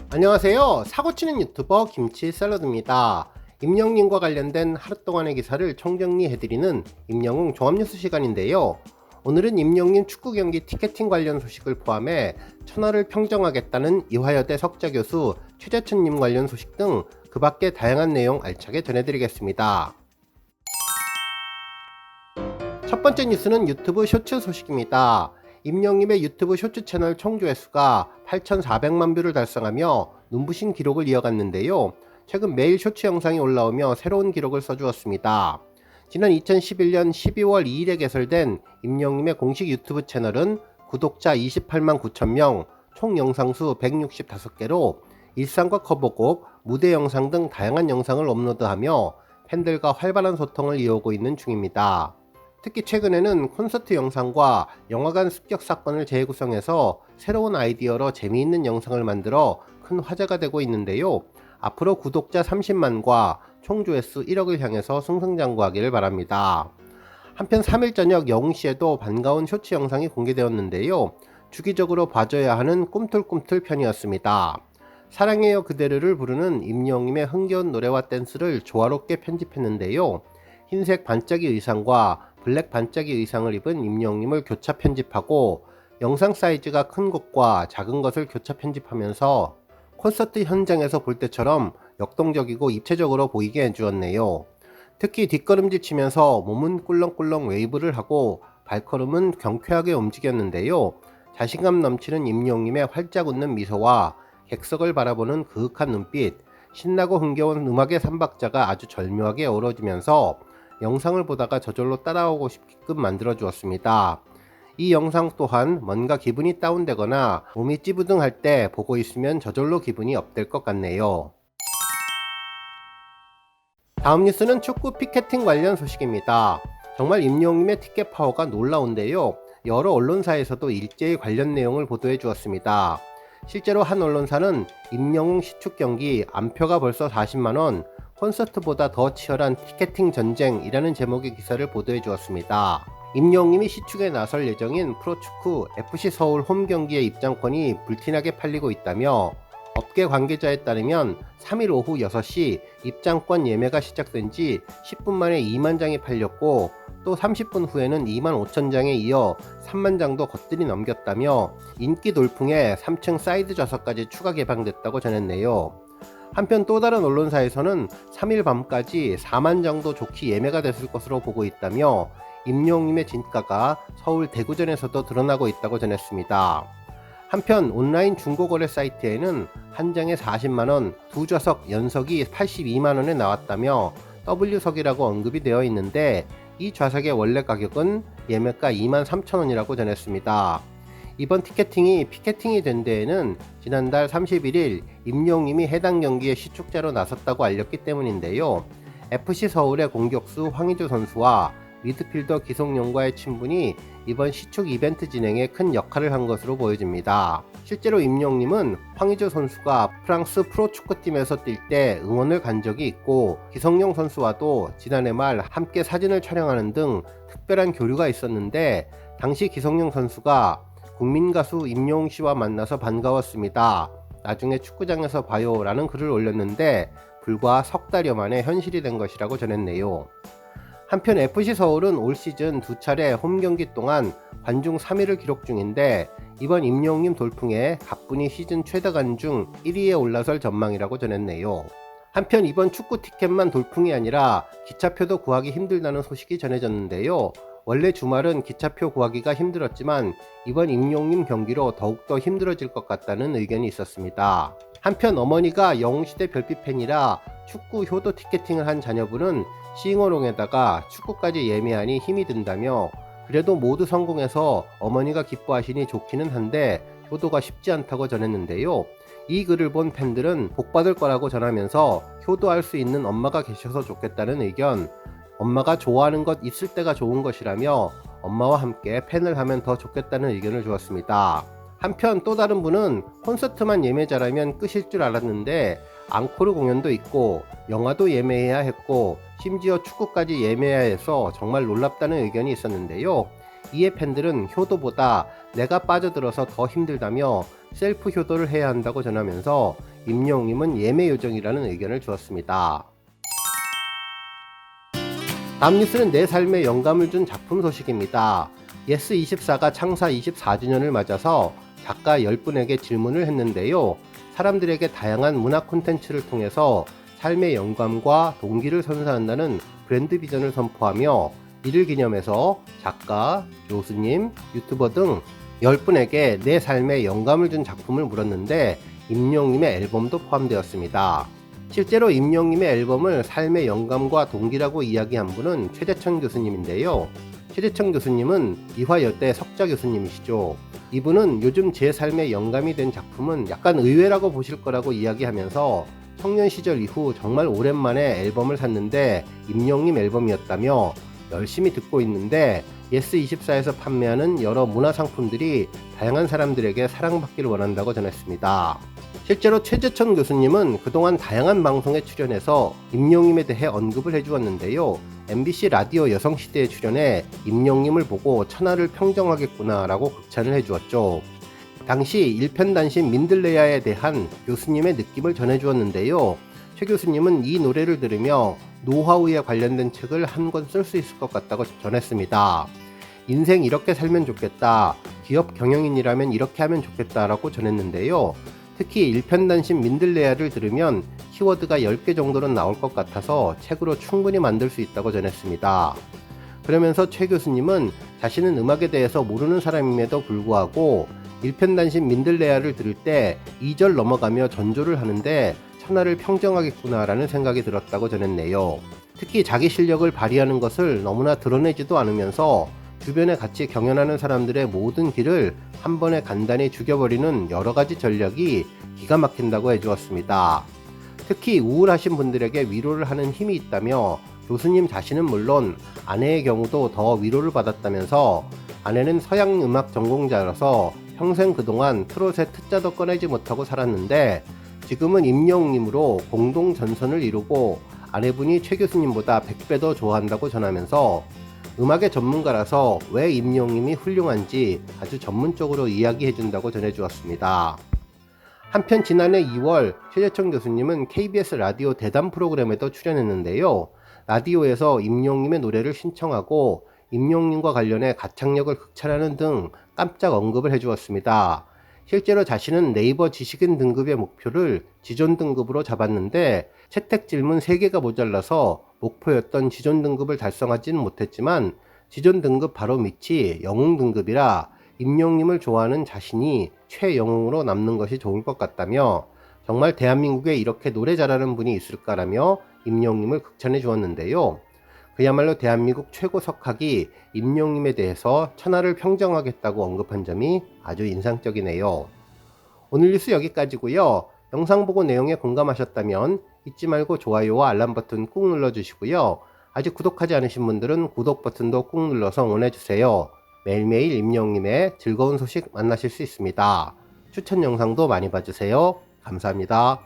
안녕하세요. 사고치는 유튜버 김치샐러드입니다. 임영웅과 관련된 하루 동안의 기사를 총정리해드리는 임영웅 종합뉴스 시간인데요. 오늘은 임영웅 축구 경기 티켓팅 관련 소식을 포함해 천하를 평정하겠다는 이화여대 석좌교수 최재천님 관련 소식 등 그 밖의 다양한 내용 알차게 전해드리겠습니다. 첫 번째 뉴스는 유튜브 쇼츠 소식입니다. 임영웅의 유튜브 쇼츠 채널 총 조회수가 8,400만 뷰를 달성하며 눈부신 기록을 이어갔는데요. 최근 매일 쇼츠 영상이 올라오며 새로운 기록을 써주었습니다. 지난 2011년 12월 2일에 개설된 임영웅의 공식 유튜브 채널은 구독자 28만 9천명, 총 영상수 165개로 일상과 커버곡, 무대 영상 등 다양한 영상을 업로드하며 팬들과 활발한 소통을 이어오고 있는 중입니다. 특히 최근에는 콘서트 영상과 영화관 습격 사건을 재구성해서 새로운 아이디어로 재미있는 영상을 만들어 큰 화제가 되고 있는데요. 앞으로 구독자 30만과 총 조회수 1억을 향해서 승승장구하기를 바랍니다. 한편 3일 저녁 영웅시에도 반가운 쇼츠 영상이 공개되었는데요. 주기적으로 봐줘야 하는 꿈틀꿈틀 편이었습니다. 사랑해요 그대를 부르는 임영웅의 흥겨운 노래와 댄스를 조화롭게 편집했는데요. 흰색 반짝이 의상과 블랙 반짝이 의상을 입은 임영웅을 교차 편집하고 영상 사이즈가 큰 것과 작은 것을 교차 편집하면서 콘서트 현장에서 볼 때처럼 역동적이고 입체적으로 보이게 해주었네요. 특히 뒷걸음질 치면서 몸은 꿀렁꿀렁 웨이브를 하고 발걸음은 경쾌하게 움직였는데요. 자신감 넘치는 임영웅의 활짝 웃는 미소와 객석을 바라보는 그윽한 눈빛, 신나고 흥겨운 음악의 삼박자가 아주 절묘하게 어우러지면서 영상을 보다가 저절로 따라오고 싶게끔 만들어 주었습니다. 이 영상 또한 뭔가 기분이 다운되거나 몸이 찌부둥할 때 보고 있으면 저절로 기분이 업될 것 같네요. 다음 뉴스는 축구 피켓팅 관련 소식입니다. 정말 임영웅의 티켓 파워가 놀라운데요. 여러 언론사에서도 일제히 관련 내용을 보도해 주었습니다. 실제로 한 언론사는 임영웅 시축 경기 안표가 벌써 40만원, 콘서트보다 더 치열한 티켓팅 전쟁이라는 제목의 기사를 보도해 주었습니다. 임영웅이 시축에 나설 예정인 프로축구 FC 서울 홈 경기의 입장권이 불티나게 팔리고 있다며 업계 관계자에 따르면 3일 오후 6시 입장권 예매가 시작된 지 10분 만에 2만 장이 팔렸고 또 30분 후에는 2만 5천 장에 이어 3만 장도 거뜬히 넘겼다며 인기 돌풍에 3층 사이드 좌석까지 추가 개방됐다고 전했네요. 한편 또 다른 언론사에서는 3일 밤까지 4만 장도 좋게 예매가 됐을 것으로 보고 있다며 임영웅의 진가가 서울 대구전에서도 드러나고 있다고 전했습니다. 한편 온라인 중고거래 사이트에는 한 장에 40만원, 두 좌석 연석이 82만원에 나왔다며 W석이라고 언급이 되어 있는데 이 좌석의 원래 가격은 예매가 2만 3천원이라고 전했습니다. 이번 티켓팅이 피켓팅이 된 데에는 지난달 31일 임영웅이 해당 경기에 시축자로 나섰다고 알렸기 때문인데요. FC 서울의 공격수 황의조 선수와 미드필더 기성용과의 친분이 이번 시축 이벤트 진행에 큰 역할을 한 것으로 보여집니다. 실제로 임영웅은 황의조 선수가 프랑스 프로축구팀에서 뛸 때 응원을 간 적이 있고 기성용 선수와도 지난해 말 함께 사진을 촬영하는 등 특별한 교류가 있었는데 당시 기성용 선수가 국민가수 임영웅 씨와 만나서 반가웠습니다. 나중에 축구장에서 봐요 라는 글을 올렸는데 불과 석 달여 만에 현실이 된 것이라고 전했네요. 한편 FC 서울은 올 시즌 두 차례 홈 경기 동안 관중 3위를 기록 중인데 이번 임영웅 돌풍에 가뿐히 시즌 최다 관중 1위에 올라설 전망이라고 전했네요. 한편 이번 축구 티켓만 돌풍이 아니라 기차표도 구하기 힘들다는 소식이 전해졌는데요. 원래 주말은 기차표 구하기가 힘들었지만 이번 임영웅 경기로 더욱더 힘들어질 것 같다는 의견이 있었습니다. 한편 어머니가 영웅시대 별빛 팬이라 축구 효도 티켓팅을 한 자녀분은 싱어롱에다가 축구까지 예매하니 힘이 든다며 그래도 모두 성공해서 어머니가 기뻐하시니 좋기는 한데 효도가 쉽지 않다고 전했는데요. 이 글을 본 팬들은 복받을 거라고 전하면서 효도할 수 있는 엄마가 계셔서 좋겠다는 의견, 엄마가 좋아하는 것 있을 때가 좋은 것이라며 엄마와 함께 팬을 하면 더 좋겠다는 의견을 주었습니다. 한편 또 다른 분은 콘서트만 예매자라면 끝일 줄 알았는데 앙코르 공연도 있고 영화도 예매해야 했고 심지어 축구까지 예매해야 해서 정말 놀랍다는 의견이 있었는데요. 이에 팬들은 효도보다 내가 빠져들어서 더 힘들다며 셀프 효도를 해야 한다고 전하면서 임영웅님은 예매 요정이라는 의견을 주었습니다. 다음 뉴스는 내 삶에 영감을 준 작품 소식입니다. 예스24가 창사 24주년을 맞아서 작가 10분에게 질문을 했는데요. 사람들에게 다양한 문화 콘텐츠를 통해서 삶의 영감과 동기를 선사한다는 브랜드 비전을 선포하며 이를 기념해서 작가, 교수님, 유튜버 등 10분에게 내 삶에 영감을 준 작품을 물었는데 임영웅님의 앨범도 포함되었습니다. 실제로 임영웅님의 앨범을 삶의 영감과 동기라고 이야기한 분은 최재천 교수님인데요. 최재천 교수님은 이화여대 석좌 교수님이시죠. 이분은 요즘 제 삶의 영감이 된 작품은 약간 의외라고 보실 거라고 이야기하면서 청년 시절 이후 정말 오랜만에 앨범을 샀는데 임영웅님 앨범이었다며 열심히 듣고 있는데 예스24에서 판매하는 여러 문화 상품들이 다양한 사람들에게 사랑받기를 원한다고 전했습니다. 실제로 최재천 교수님은 그동안 다양한 방송에 출연해서 임영웅님에 대해 언급을 해주었는데요. MBC 라디오 여성시대에 출연해 임영웅님을 보고 천하를 평정하겠구나 라고 극찬을 해주었죠. 당시 일편단심 민들레야에 대한 교수님의 느낌을 전해주었는데요. 최 교수님은 이 노래를 들으며 노하우에 관련된 책을 한 권 쓸 수 있을 것 같다고 전했습니다. 인생 이렇게 살면 좋겠다. 기업 경영인이라면 이렇게 하면 좋겠다 라고 전했는데요. 특히 일편단심 민들레야를 들으면 키워드가 10개 정도는 나올 것 같아서 책으로 충분히 만들 수 있다고 전했습니다. 그러면서 최 교수님은 자신은 음악에 대해서 모르는 사람임에도 불구하고 일편단심 민들레야를 들을 때 2절 넘어가며 전조를 하는데 천하를 평정하겠구나 라는 생각이 들었다고 전했네요. 특히 자기 실력을 발휘하는 것을 너무나 드러내지도 않으면서 주변에 같이 경연하는 사람들의 모든 길을 한 번에 간단히 죽여버리는 여러가지 전략이 기가 막힌다고 해주었습니다. 특히 우울하신 분들에게 위로를 하는 힘이 있다며 교수님 자신은 물론 아내의 경우도 더 위로를 받았다면서 아내는 서양 음악 전공자라서 평생 그동안 트롯의 트자도 꺼내지 못하고 살았는데 지금은 임영웅님으로 공동 전선을 이루고 아내분이 최 교수님보다 100배 더 좋아한다고 전하면서 음악의 전문가라서 왜 임영웅님이 훌륭한지 아주 전문적으로 이야기해준다고 전해주었습니다. 한편 지난해 2월 최재천 교수님은 KBS 라디오 대담 프로그램에도 출연했는데요. 라디오에서 임영웅님의 노래를 신청하고 임영웅님과 관련해 가창력을 극찬하는 등 깜짝 언급을 해주었습니다. 실제로 자신은 네이버 지식인 등급의 목표를 지존 등급으로 잡았는데 채택 질문 3개가 모자라서 목표였던 지존 등급을 달성하지는 못했지만 지존 등급 바로 밑이 영웅 등급이라 임영웅님을 좋아하는 자신이 최영웅으로 남는 것이 좋을 것 같다며 정말 대한민국에 이렇게 노래 잘하는 분이 있을까라며 임영웅님을 극찬해 주었는데요. 그야말로 대한민국 최고 석학이 임영웅님에 대해서 천하를 평정하겠다고 언급한 점이 아주 인상적이네요. 오늘 뉴스 여기까지고요. 영상 보고 내용에 공감하셨다면 잊지 말고 좋아요와 알람 버튼 꾹 눌러주시고요. 아직 구독하지 않으신 분들은 구독 버튼도 꾹 눌러서 응원해주세요. 매일매일 임영웅님의 즐거운 소식 만나실 수 있습니다. 추천 영상도 많이 봐주세요. 감사합니다.